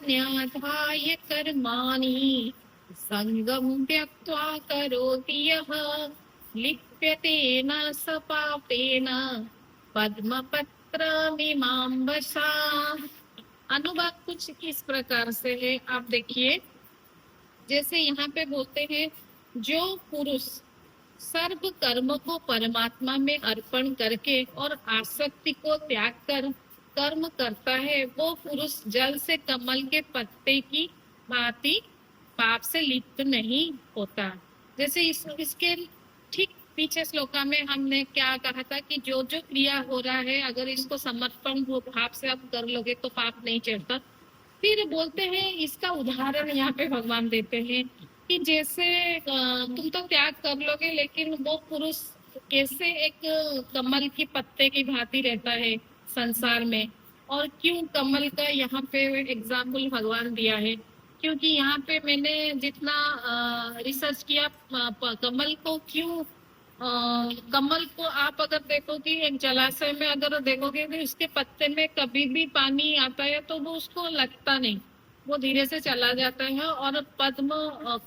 नान्यथाय कर्माणि संगं त्यक्त्वा करोति यः लिप्यते न स पापेन पद्मपत्रमिमाम्बसा। अनुवाद कुछ इस प्रकार से है, आप देखिए। जैसे यहाँ पे बोलते हैं, जो पुरुष सर्व कर्म को परमात्मा में अर्पण करके और आसक्ति को त्याग कर कर्म करता है, वो पुरुष जल से कमल के पत्ते की भांति पाप से लिप्त नहीं होता। जैसे इसके ठीक पीछे श्लोका में हमने क्या कहा था कि जो जो क्रिया हो रहा है, अगर इसको समर्पण भाव से आप कर लोगे तो पाप नहीं चढ़ता। फिर बोलते हैं, इसका उदाहरण यहाँ पे भगवान देते हैं कि जैसे तुम तो त्याग कर लोगे, लेकिन वो पुरुष कैसे एक कमल की पत्ते की भांति रहता है संसार में। और क्यों कमल का यहाँ पे एग्जाम्पल भगवान दिया है, क्योंकि यहाँ पे मैंने जितना रिसर्च किया, कमल को क्यों कमल को आप अगर देखोगे एक जलाशय में, अगर देखोगे कि उसके पत्ते में कभी भी पानी आता है तो वो उसको लगता नहीं, वो धीरे से चला जाता है। और पद्म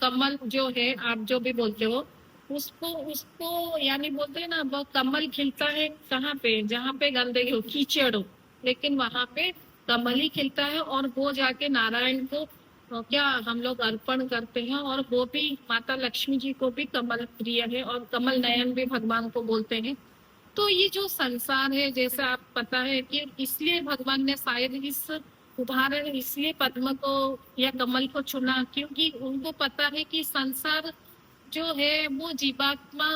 कमल जो है, आप जो भी बोलते हो, उसको उसको यानी बोलते हैं ना, वो कमल खिलता है कहाँ पे, जहाँ पे गंदगी हो, कीचड़ हो, लेकिन वहां पे कमल ही खिलता है। और वो जाके नारायण को क्या हम लोग अर्पण करते हैं, और वो भी माता लक्ष्मी जी को भी कमल प्रिय है, और कमल नयन भी भगवान को बोलते हैं। तो ये जो संसार है, जैसे आप पता है कि इसलिए भगवान ने शायद इस उदाहरण इसलिए पद्म को या कमल को चुना, क्योंकि उनको पता है कि संसार जो है वो जीवात्मा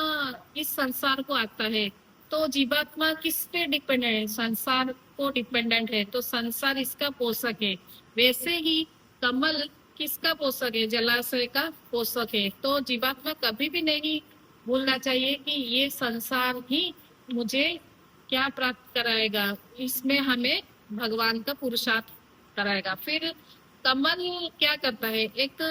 इस संसार को आता है। तो जीवात्मा किस पे डिपेंडेंट है? संसार को डिपेंडेंट है, तो संसार इसका पोषक है। वैसे ही कमल किसका पोषक है? जलाशय का पोषक है। तो जीवात्मा कभी भी नहीं भूलना चाहिए कि ये संसार ही मुझे क्या प्राप्त कराएगा, इसमें हमें भगवान का पुरुषार्थ कराएगा। फिर कमल क्या करता है, एक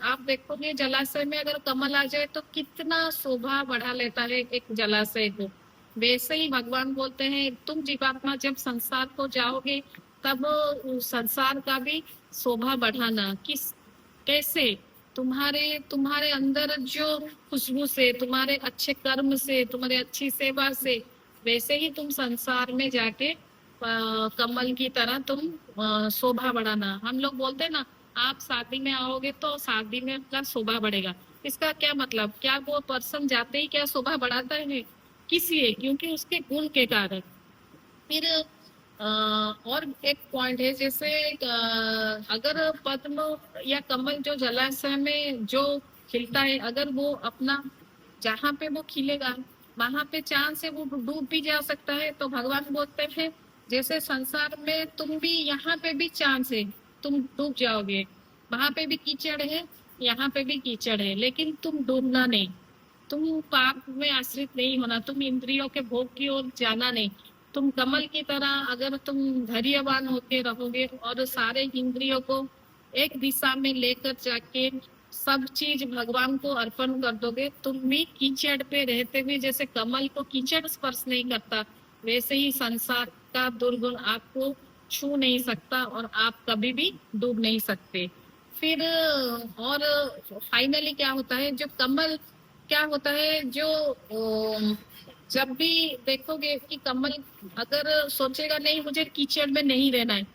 आप देखोगे जलाशय में अगर कमल आ जाए तो कितना शोभा बढ़ा लेता है एक जलाशय को। वैसे ही भगवान बोलते हैं, तुम जीवात्मा जब संसार को जाओगे तब संसार का भी शोभा बढ़ाना। किस कैसे? तुम्हारे तुम्हारे अंदर जो खुशबू से, तुम्हारे अच्छे कर्म से, तुम्हारे अच्छी सेवा से, वैसे ही तुम संसार में जाके कमल की तरह तुम शोभा बढ़ाना। हम लोग बोलते हैं ना, आप शादी में आओगे तो शादी में का शोभा बढ़ेगा। इसका क्या मतलब? क्या वो पर्सन जाते ही क्या शोभा बढ़ाता है? किस लिए? क्योंकि उसके गुण के कारण। फिर और एक पॉइंट है, जैसे अगर पद्म या कमल जो जलाशय में जो खिलता है, अगर वो अपना जहाँ पे वो खिलेगा वहां पे चांद से वो डूब भी जा सकता है। तो भगवान बोलते हैं, जैसे संसार में तुम भी, यहाँ पे भी चांद से तुम डूब जाओगे, वहां पे भी कीचड़ है, यहाँ पे भी कीचड़ है, लेकिन तुम डूबना नहीं, तुम पाप में आश्रित नहीं होना, तुम इंद्रियों के भोग की ओर जाना नहीं। तुम कमल की तरह अगर तुम धैर्यवान होके रहोगे और सारे इंद्रियों को एक दिशा में लेकर जाके सब चीज भगवान को अर्पण कर दोगे, तुम भी कीचड़ पे रहते हुए, जैसे कमल को कीचड़ स्पर्श नहीं करता, वैसे ही संसार का दुर्गुण आपको छू नहीं सकता और आप कभी भी डूब नहीं सकते। फिर और फाइनली क्या होता है, जो कमल क्या होता है, जो जब भी देखोगे कि कमल अगर सोचेगा नहीं मुझे कीचड़ में नहीं रहना है,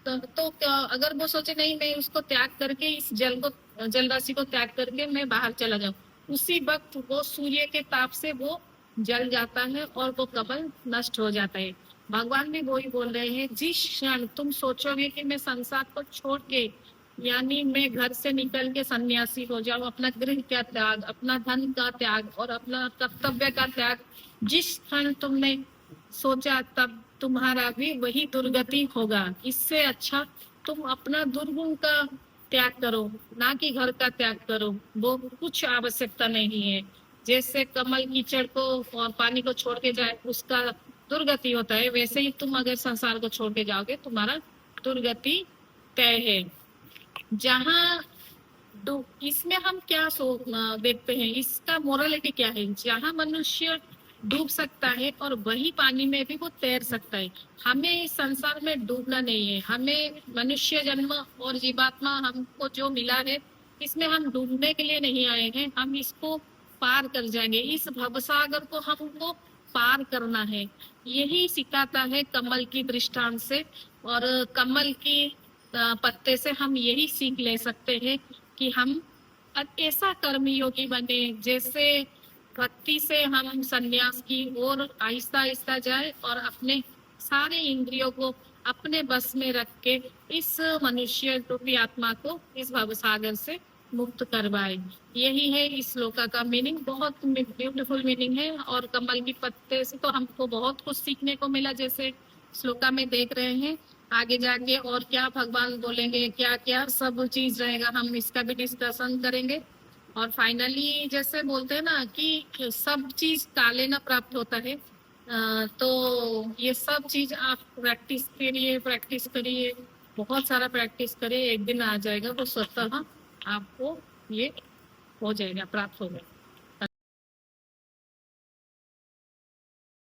तो अगर वो सोचे नहीं मैं उसको त्याग करके इस जल को, जल राशि को त्याग करके मैं बाहर चला जाऊं, उसी वक्त वो सूर्य के ताप से वो जल जाता है और वो कमल नष्ट हो जाता है। भगवान भी वही बोल रहे हैं, जिस क्षण तुम सोचोगे कि मैं संसार को छोड़ के, यानी मैं घर से निकल के सन्यासी हो जाऊं, अपना गृह का त्याग, अपना धन का त्याग और अपना कर्तव्य का त्याग जिस क्षण तुमने सोचा, तब तुम्हारा भी वही दुर्गति होगा। इससे अच्छा तुम अपना दुर्गुण का त्याग करो, ना कि घर का त्याग करो, वो कुछ आवश्यकता नहीं है। जैसे कमल कीचड़ को और पानी को छोड़ के जाए उसका दुर्गति होता है, वैसे ही तुम अगर संसार को छोड़ के जाओगे तुम्हारा दुर्गति तय है। जहाँ इसमें हम क्या देखते हैं, इसका मोरालिटी क्या है? जहाँ मनुष्य डूब सकता है और वही पानी में भी वो तैर सकता है। हमें इस संसार में डूबना नहीं है, हमें मनुष्य जन्म और जीवात्मा हमको जो मिला है, इसमें हम डूबने के लिए नहीं आए हैं, हम इसको पार कर जाएंगे। इस भवसागर को हमको पार करना है, यही सिखाता है कमल की दृष्टांत से। और कमल की पत्ते से हम यही सीख ले सकते हैं कि हम ऐसा कर्मयोगी बने जैसे भक्ति से हम सन्यास की ओर आहिस्ता आहिस्ता जाए और अपने सारे इंद्रियों को अपने बस में रख के इस मनुष्य रूपी आत्मा को इस भवसागर से मुक्त करवाए। यही है इस श्लोका का मीनिंग। बहुत ब्यूटीफुल मीनिंग है और कमल की पत्ते से तो हमको बहुत कुछ सीखने को मिला, जैसे श्लोका में देख रहे हैं। आगे जाके और क्या भगवान बोलेंगे, क्या क्या सब चीज रहेगा, हम इसका भी डिस्कशन करेंगे। और फाइनली जैसे बोलते हैं ना कि सब चीज काले ना प्राप्त होता है, तो ये सब चीज आप प्रैक्टिस करिए, बहुत सारा प्रैक्टिस करिए, एक दिन आ जाएगा वो स्वतः आपको ये हो जाएगा, प्राप्त हो जाएगा।